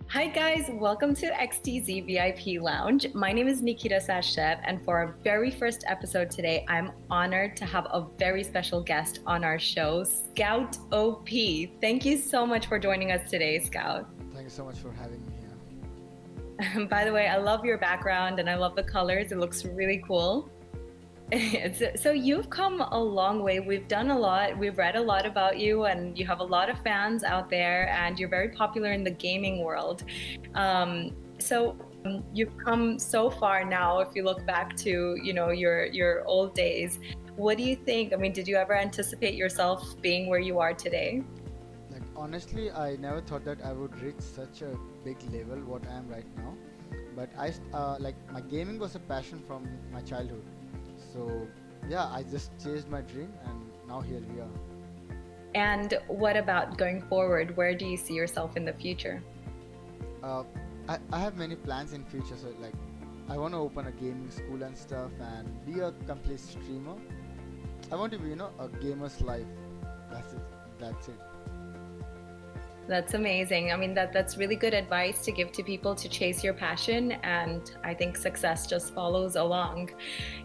Hi guys, welcome to XTZ VIP Lounge. My name is Nikita Sachdev, and for our very first episode today, I'm honored to have a very special guest on our show, Scout OP. Thank you so much for joining us today, Scout. Thank you so much for having me here. By the way, I love your background and I love the colors. It looks really cool. So you've come a long way. We've done a lot. We've read a lot about you, and you have a lot of fans out there, and you're very popular in the gaming world. You've come so far now. If you look back to your old days, what do you think? I mean, did you ever anticipate yourself being where you are today? Like honestly, I never thought that I would reach such a big level what I am right now. But like my gaming was a passion from my childhood. So yeah, I just chased my dream, and now here we are. And what about going forward? Where do you see yourself in the future? Uh, I have many plans in future. So like, I want to open a gaming school and stuff, and be a complete streamer. I want to be a gamer's life. That's it. That's it. That's amazing. I mean, that's really good advice to give to people to chase your passion, and I think success just follows along.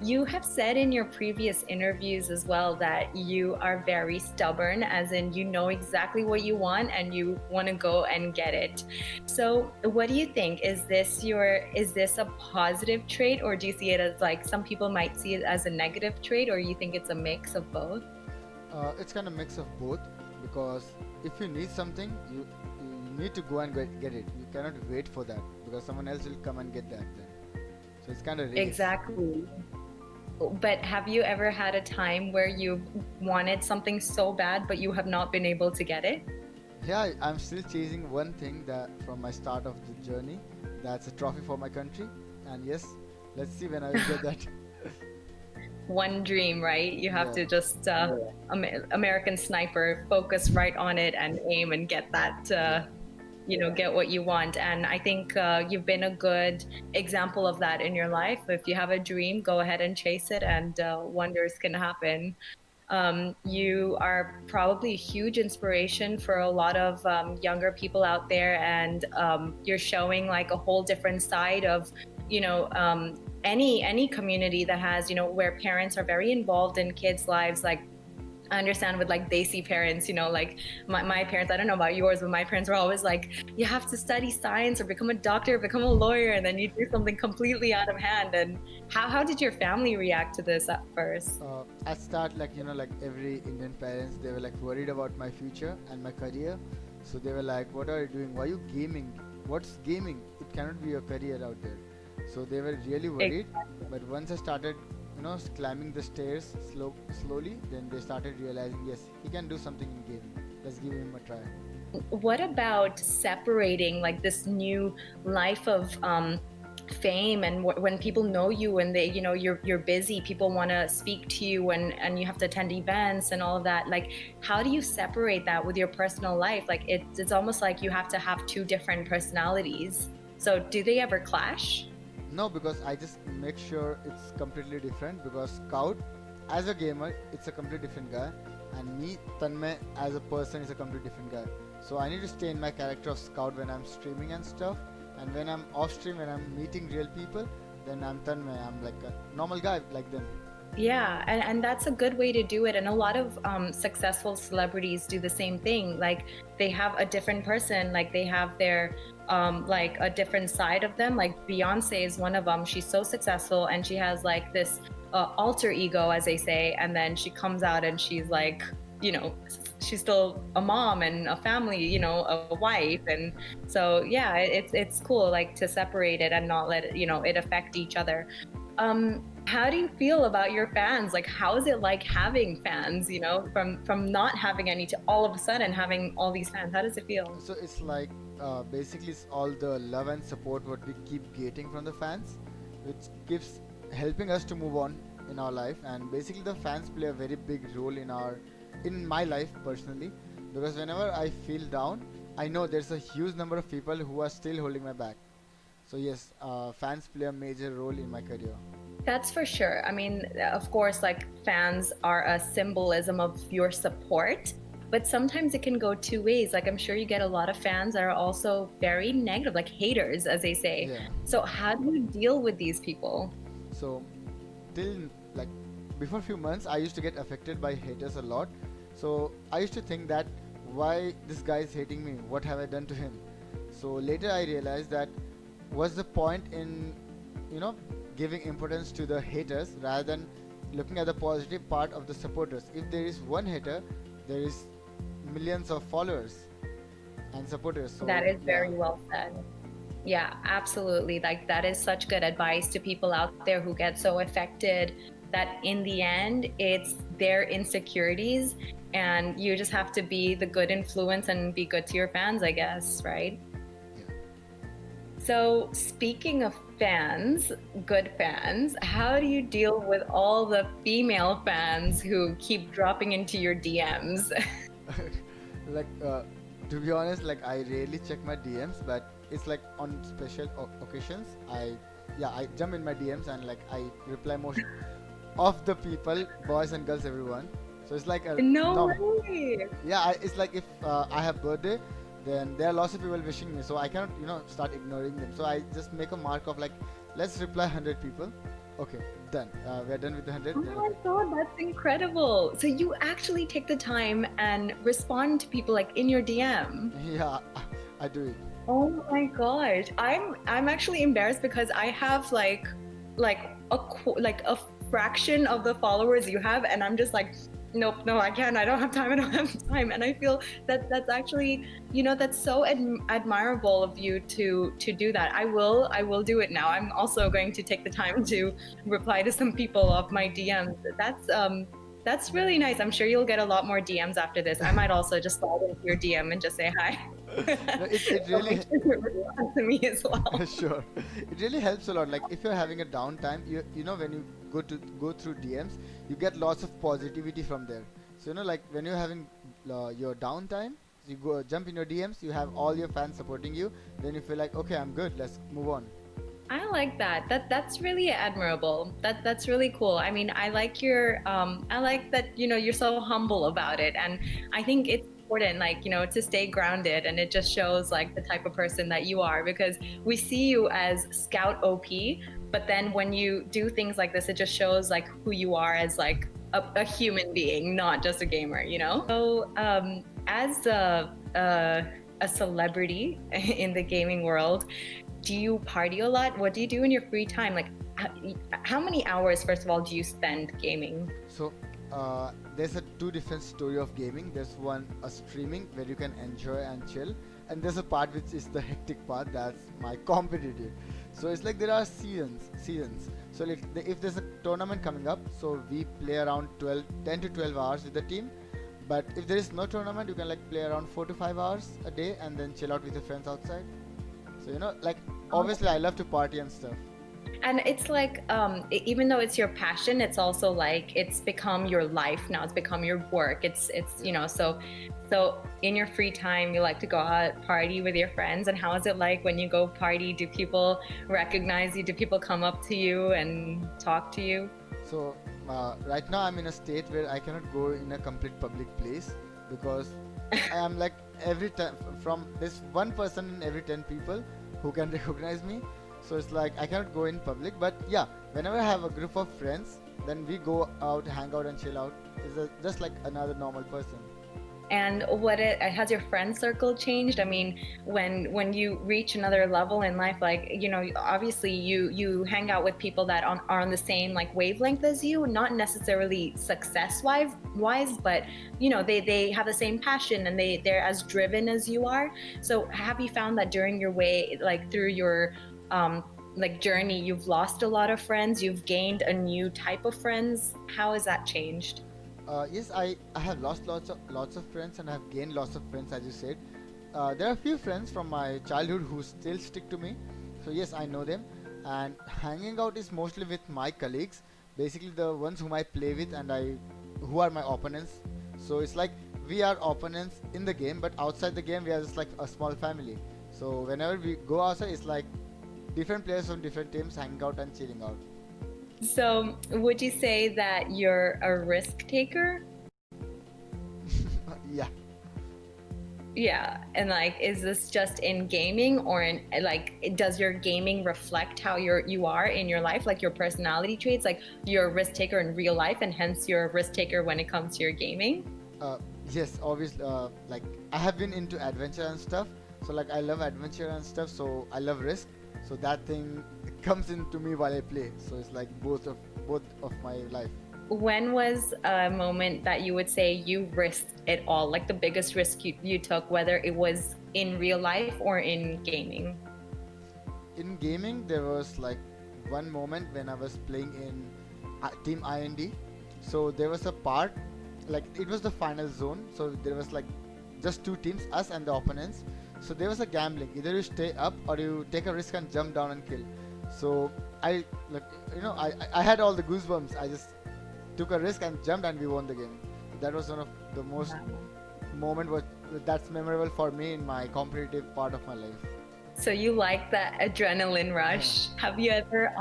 You have said in your previous interviews as well that you are very stubborn, as in you know exactly what you want and you want to go and get it. So, what do you think? Is this a positive trait, or do you see it as, like, some people might see it as a negative trait, or you think it's a mix of both? It's kind of mix of both, because if you need something, you need to go and get it. You cannot wait for that because someone else will come and get that then. So it's kind of race. Exactly. But have you ever had a time where you've wanted something so bad, but you have not been able to get it? Yeah, I'm still chasing one thing that from my start of the journey. That's a trophy for my country. And yes, let's see when I will get that. One dream, right? You have Yeah. to just American Sniper, focus right on it and aim and get that, Yeah. get what you want. And I think you've been a good example of that in your life. If you have a dream, go ahead and chase it, and wonders can happen. You are probably a huge inspiration for a lot of younger people out there, and you're showing like a whole different side of, any community that has, where parents are very involved in kids' lives. Like, I understand with like Desi parents, like my parents, I don't know about yours, but my parents were always like, you have to study science or become a doctor, become a lawyer, and then you do something completely out of hand. And how did your family react to this at first? At start, like every Indian parents, they were like worried about my future and my career. So they were like, "What are you doing? Why are you gaming? What's gaming? It cannot be a career out there." So they were really worried. But once I started, climbing the stairs slowly, then they started realizing, yes, he can do something in gaming. Let's give him a try. What about separating like this new life of fame, and when people know you and they, you're busy, people want to speak to you, and you have to attend events and all of that. Like, how do you separate that with your personal life? Like, it's almost like you have to have two different personalities. So do they ever clash? No, because I just make sure it's completely different. Because Scout, as a gamer, it's a completely different guy, and me, Tanmay, as a person, is a completely different guy. So I need to stay in my character of Scout when I'm streaming and stuff, and when I'm off stream, when I'm meeting real people, then I'm Tanmay. I'm like a normal guy like them. Yeah, and that's a good way to do it. And a lot of successful celebrities do the same thing. Like, they have a different person, like they have their like a different side of them. Like Beyonce is one of them. She's so successful, and she has like this alter ego, as they say, and then she comes out and she's like, you know, she's still a mom and a family, a wife. And so yeah, it's cool, like, to separate it and not let it, it affect each other. How do you feel about your fans? Like, how is it like having fans, from not having any to all of a sudden having all these fans? How does it feel? So it's like basically it's all the love and support what we keep getting from the fans, which keeps helping us to move on in our life. And basically the fans play a very big role in my life personally, because whenever I feel down, I know there's a huge number of people who are still holding my back. So yes, fans play a major role in my career. That's for sure. I mean, of course, like, fans are a symbolism of your support. but sometimes it can go two ways. Like I'm sure you get a lot of fans that are also very negative, like haters, as they say. Yeah. So how do you deal with these people? So till like before few months, I used to get affected by haters a lot. So I used to think that why this guy is hating me? What have I done to him? So later I realized that what's the point in you know giving importance to the haters rather than looking at the positive part of the supporters. If there is one hater, there is millions of followers and supporters. That So is yeah, very well said. Yeah, absolutely. Like that is such good advice to people out there who get so affected that in the end it's their insecurities and you just have to be the good influence and be good to your fans, I guess, right? yeah. So, speaking of fans, good fans, how do you deal with all the female fans who keep dropping into your DMs? like to be honest, like I rarely check my DMs, but it's like on special occasions I jump in my DMs and like I reply most of the people, boys and girls, everyone. So it's like a No norm. way. Yeah, it's like if I have birthday, then there are lots of people wishing me, so I cannot start ignoring them. So I just make a mark of like, let's reply 100 people. Okay, done. We're done with the 100. Oh Then my okay. God, that's incredible. So you actually take the time and respond to people like in your DM. Yeah, I do it. Oh my gosh. I'm actually embarrassed because I have like like a fraction of the followers you have and I'm just like nope, no, I can't. I don't have time. I don't have time. And I feel that that's actually, that's so admirable of you to do that. I will do it now. I'm also going to take the time to reply to some people of my DMs. That's really nice. I'm sure you'll get a lot more DMs after this. I might also just slide into your DM and just say hi. No, it So really make sure you respond to me as well. sure. It really helps a lot. Like if you're having a downtime, you know when you go through DMs, you get lots of positivity from there. So like when you're having your downtime, you go jump in your DMs, you have all your fans supporting you. Then you feel like okay, I'm good. Let's move on. I like that. That's really admirable. That's really cool. I mean, I like that, you're so humble about it. And I think it's important, like, to stay grounded, and it just shows like the type of person that you are, because we see you as Scout OP, but then when you do things like this, it just shows like who you are as like a human being, not just a gamer. So as a celebrity in the gaming world, do you party a lot? What do you do in your free time? Like, how many hours, first of all, do you spend gaming? So there's a two different story of gaming. There's one a streaming where you can enjoy and chill, and there's a part which is the hectic part. That's my competitive. So it's like there are seasons. So if there's a tournament coming up, so we play around 10 to 12 hours with the team. But if there is no tournament, you can like play around 4 to 5 hours a day and then chill out with your friends outside. So like obviously I love to party and stuff. And it's like, even though it's your passion, it's also like it's become your life now. It's become your work. It's so in your free time, you like to go out party with your friends. And how is it like when you go party? Do people recognize you? Do people come up to you and talk to you? So right now I'm in a state where I cannot go in a complete public place because I am like every time from this one person in every 10 people who can recognize me. So it's like I cannot go in public, but yeah, whenever I have a group of friends, then we go out, hang out, and chill out. It's just like another normal person. And has your friend circle changed? I mean, when you reach another level in life, like, obviously you hang out with people that are on the same like wavelength as you, not necessarily success wise, but they have the same passion and they're as driven as you are. So have you found that during your way, like through your like journey, you've lost a lot of friends, you've gained a new type of friends? How has that changed? Yes, I have lost lots of friends and I have gained lots of friends, as you said. There are a few friends from my childhood who still stick to me. So yes, I know them. And hanging out is mostly with my colleagues, basically the ones whom I play with and who are my opponents. So it's like we are opponents in the game, but outside the game we are just like a small family. So whenever we go outside, it's like different players from different teams hanging out and chilling out. So would you say that you're a risk taker? Yeah. Yeah, and like, is this just in gaming, or in like, does your gaming reflect how you are in your life, like your personality traits? Like, you're a risk taker in real life, and hence you're a risk taker when it comes to your gaming. Uh, yes, obviously. Like I have been into adventure and stuff. So like I love adventure and stuff. So I love risk. So that thing comes into me while I play. So it's like both of my life. When was a moment that you would say you risked it all, like the biggest risk you took, whether it was in real life or in gaming? In gaming, there was like one moment when I was playing in Team IND. So there was a part, like it was the final zone. So there was like just two teams, us and the opponents. So there was a gambling. Either you stay up or you take a risk and jump down and kill. So I like I had all the goosebumps. I just took a risk and jumped and we won the game. That was one of the most moment was that's memorable for me in my competitive part of my life. So you like that adrenaline rush. Have you ever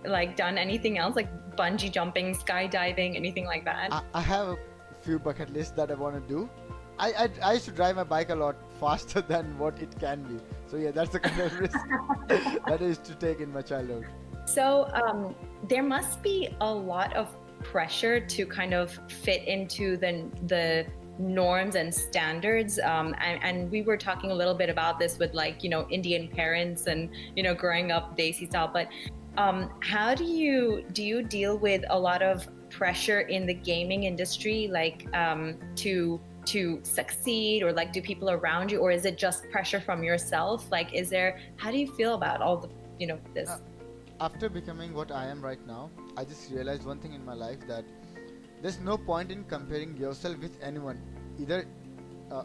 like done anything else, like bungee jumping, skydiving, anything like that? I have a few bucket lists that I want to do. I used to drive my bike a lot faster than what it can be. So yeah, that's the kind of risk that I used to take in my childhood. So there must be a lot of pressure to kind of fit into the norms and standards, and we were talking a little bit about this with, like, Indian parents and growing up Desi style, but how do you deal with a lot of pressure in the gaming industry, like to succeed, or like, do people around you, or is it just pressure from yourself? Like, how do you feel about all the this? After becoming what I am right now, I just realized one thing in my life, that there's no point in comparing yourself with anyone, either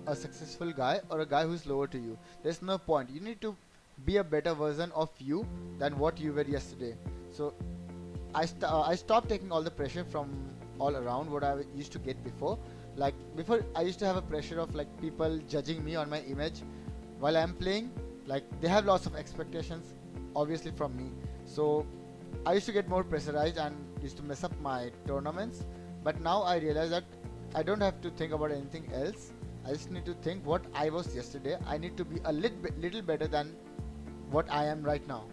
a successful guy or a guy who's lower to you. There's no point. You need to be a better version of you than what you were yesterday. So I stopped taking all the pressure from all around what I used to get before. Like before, I used to have a pressure of like people judging me on my image while I'm playing. Like they have lots of expectations, obviously, from me. So I used to get more pressurized and used to mess up my tournaments. But now I realize that I don't have to think about anything else. I just need to think what I was yesterday. I need to be a little better than what I am right now.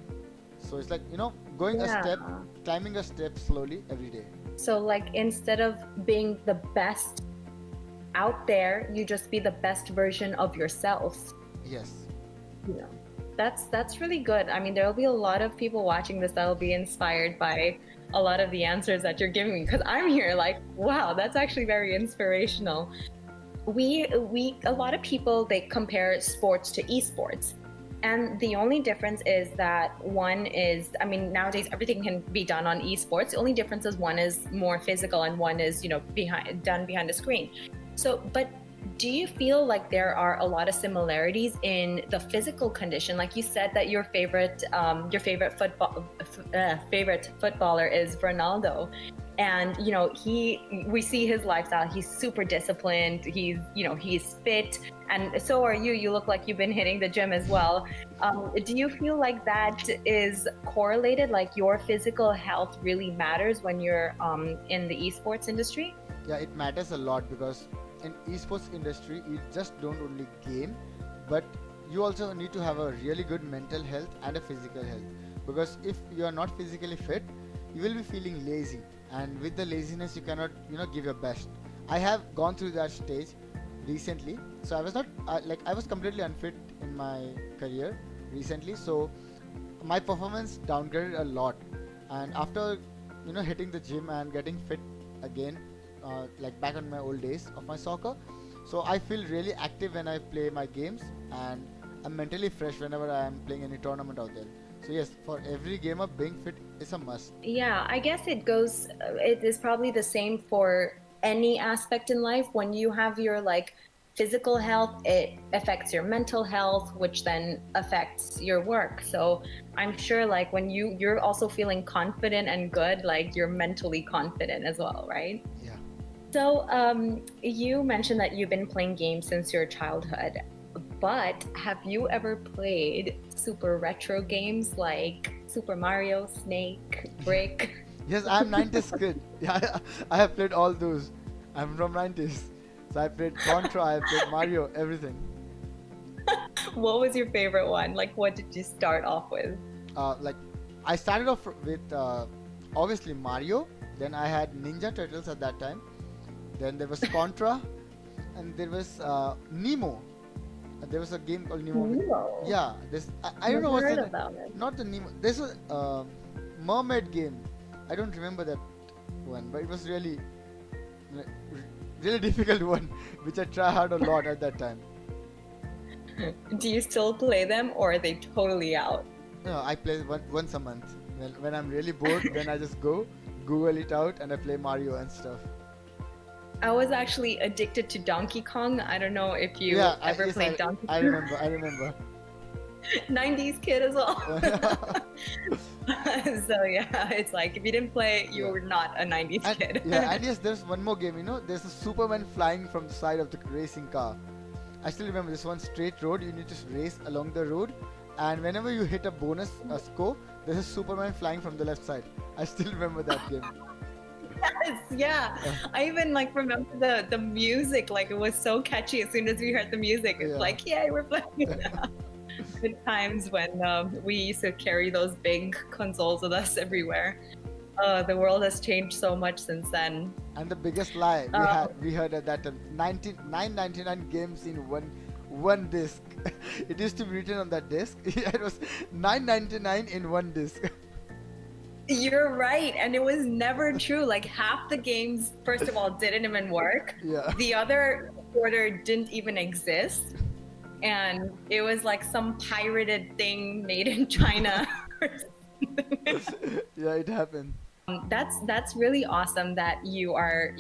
So it's like, going a step, climbing a step slowly every day. So like, instead of being the best out there, you just be the best version of yourself. Yes. That's really good. I mean, there will be a lot of people watching this that will be inspired by a lot of the answers that you're giving me, because I'm here like, wow, that's actually very inspirational. We a lot of people, they compare sports to esports, and the only difference is that one is, I mean, nowadays everything can be done on esports. The only difference is one is more physical and one is done behind the screen. So, but do you feel like there are a lot of similarities in the physical condition? Like you said that your favorite footballer is Ronaldo, and we see his lifestyle. He's super disciplined. He's fit, and so are you. You look like you've been hitting the gym as well. Do you feel like that is correlated? Like your physical health really matters when you're in the esports industry? Yeah, it matters a lot, because in esports industry you just don't only game, but you also need to have a really good mental health and a physical health, because if you are not physically fit, you will be feeling lazy, and with the laziness you cannot give your best. I have gone through that stage recently. So I was not I was completely unfit in my career recently, so my performance downgraded a lot. And after hitting the gym and getting fit again, like back on my old days of my soccer, so I feel really active when I play my games, and I'm mentally fresh whenever I am playing any tournament out there. So yes, for every gamer, being fit is a must. Yeah, I guess it is probably the same for any aspect in life. When you have your like physical health, it affects your mental health, which then affects your work. So I'm sure like when you're also feeling confident and good, like you're mentally confident as well, right? Yeah. So you mentioned that you've been playing games since your childhood, but have you ever played super retro games like Super Mario, Snake, Brick? Yes, I'm 90s kid. Yeah, I have played all those. I'm from 90s. So I played Contra, I played Mario, everything. What was your favorite one? Like, what did you start off with? Like I started off with obviously Mario. Then I had Ninja Turtles at that time. Then there was Contra, and there was Nemo. There was a game called Nemo. Nemo. Yeah, this I don't know Never what's heard the about it. not the Nemo. There's a mermaid game. I don't remember that one, but it was really really difficult one, which I try hard a lot at that time. Do you still play them, or are they totally out? No, I play once a month. When I'm really bored, then I just go Google it out and I play Mario and stuff. I was actually addicted to Donkey Kong. I don't know if you Yeah, ever played Donkey Kong. I remember. 90s kid as well. So yeah, it's like if you didn't play, you were not a 90s And, kid. yeah, and yes, there's one more game. There's a Superman flying from the side of the racing car. I still remember this one straight road. You need to race along the road, and whenever you hit a bonus score, there's a Superman flying from the left side. I still remember that game. Yes, yeah. I even like remember the music. Like it was so catchy. As soon as we heard the music, it's like, yay, we're playing. Good times when we used to carry those big consoles with us everywhere. The world has changed so much since then. And the biggest lie we heard at that time, 999 games in one disc. It used to be written on that disc. It was 999 in one disc. You're right, and it was never true. Like half the games, first of all, didn't even work. Yeah. The other quarter didn't even exist, and it was like some pirated thing made in China. Yeah, it happened. That's really awesome that you are,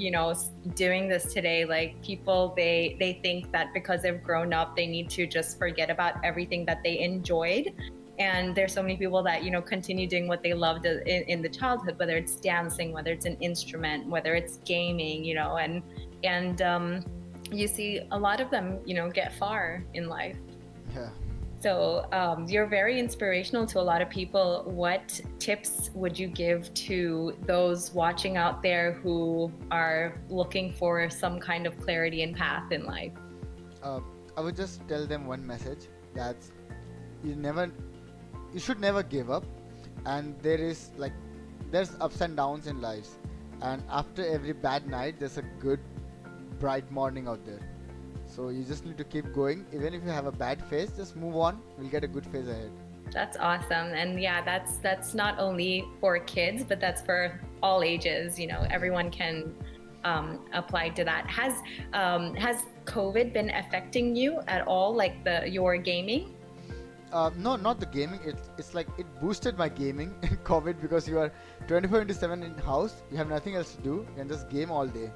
doing this today. Like people, they think that because they've grown up, they need to just forget about everything that they enjoyed. And there's so many people that, continue doing what they loved in the childhood, whether it's dancing, whether it's an instrument, whether it's gaming, and you see a lot of them, get far in life. Yeah. So you're very inspirational to a lot of people. What tips would you give to those watching out there who are looking for some kind of clarity and path in life? I would just tell them one message, that you should never give up, and there's ups and downs in lives, and after every bad night there's a good bright morning out there. So you just need to keep going. Even if you have a bad phase, just move on. We'll get a good phase ahead. That's awesome. And yeah, that's not only for kids, but that's for all ages. Everyone can apply to that. Has COVID been affecting you at all, like your gaming? No, not the gaming. It's like it boosted my gaming in COVID, because you are 24/7 in house. You have nothing else to do. You can just game all day.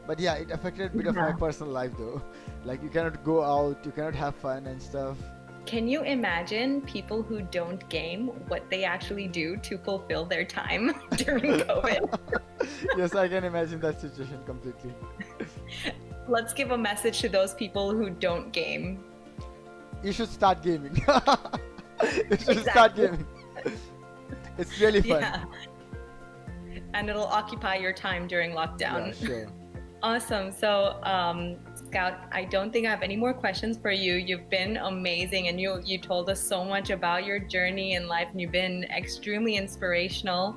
But yeah, it affected a bit of my personal life though. Like you cannot go out, you cannot have fun and stuff. Can you imagine people who don't game, what they actually do to fulfill their time during COVID? Yes, I can imagine that situation completely. Let's give a message to those people who don't game. You should start gaming. You should start gaming. It's really fun. Yeah. And it'll occupy your time during lockdown. Yeah, sure. Awesome. So, Scout, I don't think I have any more questions for you. You've been amazing, and you told us so much about your journey in life, and you've been extremely inspirational.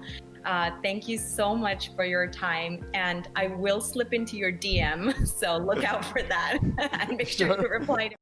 Thank you so much for your time, and I will slip into your DM, so look out for that and make sure you reply to